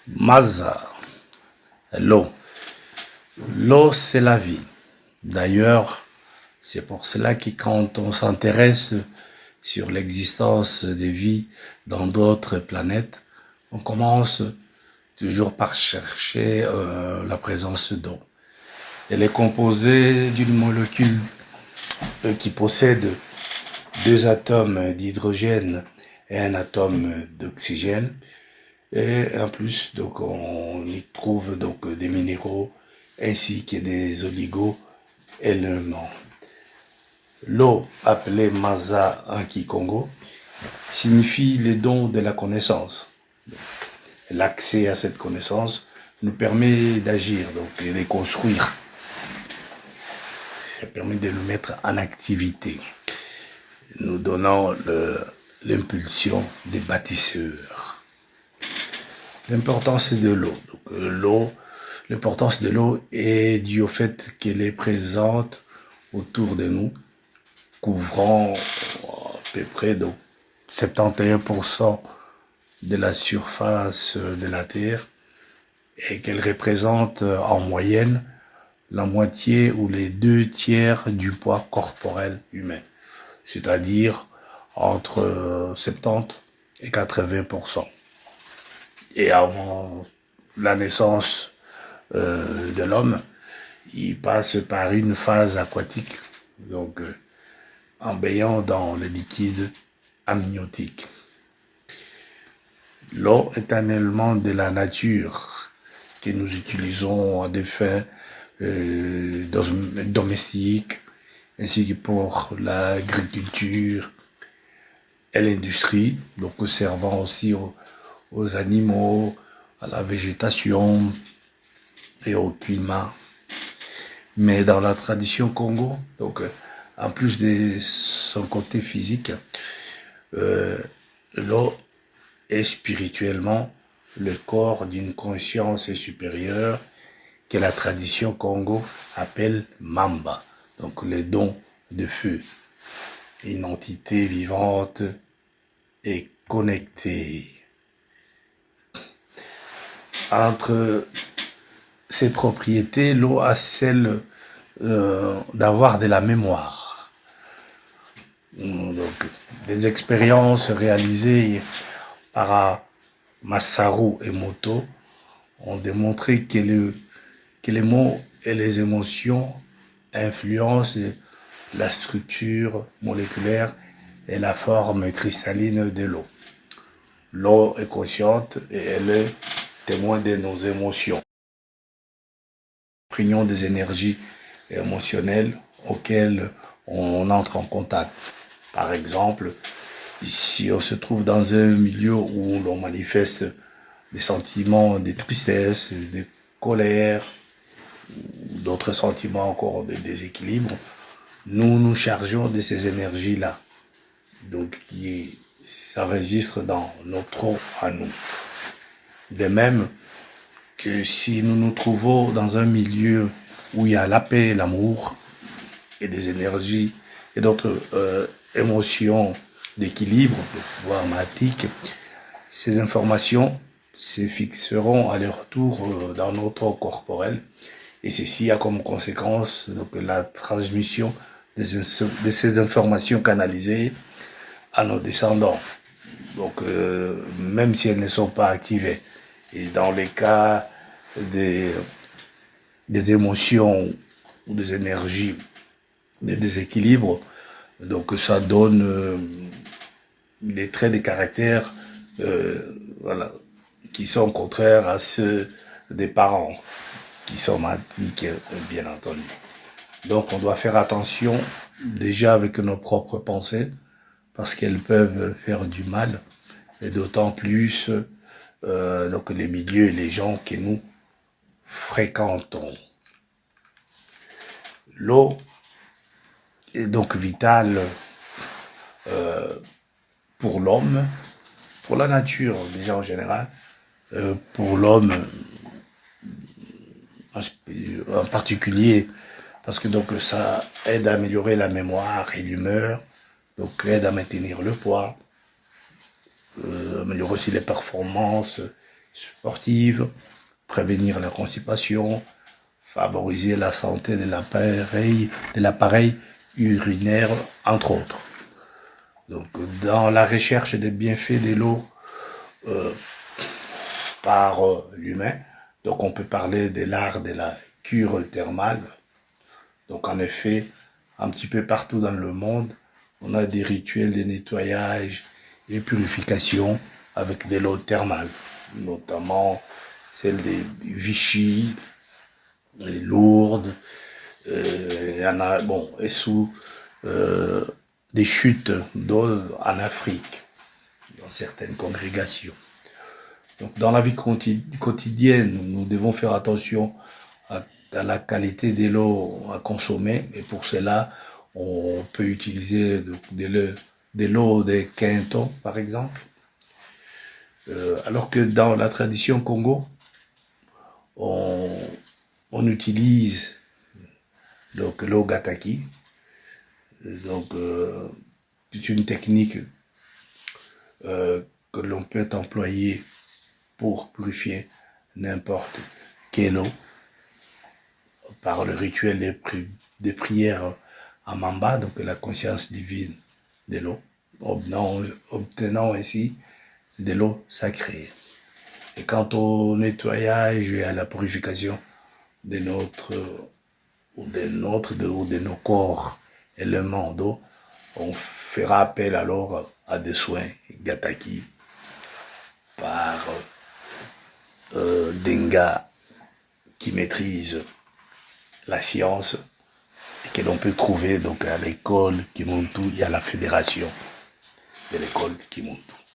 Maza, l'eau. L'eau, c'est la vie. D'ailleurs, c'est pour cela que quand on s'intéresse sur l'existence des vies dans d'autres planètes, on commence toujours par chercher la présence d'eau. Elle est composée d'une molécule qui possède deux atomes d'hydrogène et un atome d'oxygène. Et en plus, donc, on y trouve donc des minéraux ainsi que des oligo-éléments. L'eau, appelée Maza en Kikongo, signifie le don de la connaissance. L'accès à cette connaissance nous permet d'agir, donc et de construire. Ça permet de nous mettre en activité, nous donnant l'impulsion des bâtisseurs. L'importance de l'eau. L'importance de l'eau est due au fait qu'elle est présente autour de nous, couvrant à peu près donc 71% de la surface de la Terre et qu'elle représente en moyenne la moitié ou les 2/3 du poids corporel humain, c'est-à-dire entre 70 et 80%. Et avant la naissance de l'homme, il passe par une phase aquatique, donc en baignant dans le liquide amniotique. L'eau est un élément de la nature que nous utilisons à des fins domestiques, ainsi que pour l'agriculture et l'industrie, donc servant aussi aux animaux, à la végétation et au climat. Mais dans la tradition Congo, donc en plus de son côté physique, l'eau est spirituellement le corps d'une conscience supérieure que la tradition Congo appelle Mamba, donc le don de feu, une entité vivante et connectée. Entre ses propriétés, l'eau a celle d'avoir de la mémoire. Donc, des expériences réalisées par Masaru Emoto ont démontré que les mots et les émotions influencent la structure moléculaire et la forme cristalline de l'eau. L'eau est consciente et elle est témoin de nos émotions. Imprégnons des énergies émotionnelles auxquelles on entre en contact. Par exemple, si on se trouve dans un milieu où l'on manifeste des sentiments de tristesse, de colère, d'autres sentiments encore de déséquilibre, nous nous chargeons de ces énergies-là. Donc, ça résiste dans notre eau à nous. De même que si nous nous trouvons dans un milieu où il y a la paix, l'amour et des énergies et d'autres émotions d'équilibre, de pouvoir mathique, ces informations se fixeront à leur tour dans notre eau corporelle et ceci a comme conséquence donc, la transmission de ces informations canalisées à nos descendants. Donc, même si elles ne sont pas activées. Et dans les cas des émotions ou des énergies, des déséquilibres, donc ça donne des traits de caractère voilà, qui sont contraires à ceux des parents, qui sont mathiques, bien entendu. Donc on doit faire attention déjà avec nos propres pensées, parce qu'elles peuvent faire du mal, et d'autant plus donc les milieux et les gens que nous fréquentons. L'eau est donc vitale pour l'homme, pour la nature déjà en général, pour l'homme en particulier, parce que donc ça aide à améliorer la mémoire et l'humeur, donc aide à maintenir le poids, améliorer aussi les performances sportive, prévenir la constipation, favoriser la santé de l'appareil urinaire, entre autres. Donc, dans la recherche des bienfaits de l'eau par l'humain, donc on peut parler de l'art de la cure thermale. Donc, en effet, un petit peu partout dans le monde, on a des rituels de nettoyage et purification avec de l'eau thermale, notamment celle des Vichy, les Lourdes, il y en a, bon, et sous des chutes d'eau en Afrique, dans certaines congrégations. Donc, dans la vie quotidienne, nous devons faire attention à la qualité de l'eau à consommer, et pour cela, on peut utiliser de l'eau de Quinton, par exemple. Alors que dans la tradition Congo, on utilise donc l'eau gataki. Donc, c'est une technique que l'on peut employer pour purifier n'importe quelle eau par le rituel des prières à Mamba, donc la conscience divine de l'eau, obtenant ainsi de l'eau sacrée. Et quant au nettoyage et à la purification de nos corps éléments d'eau, on fera appel alors à des soins gataki par des gars qui maîtrisent la science et que l'on peut trouver donc à l'école Kimuntu, il y a la fédération de l'école Kimuntu.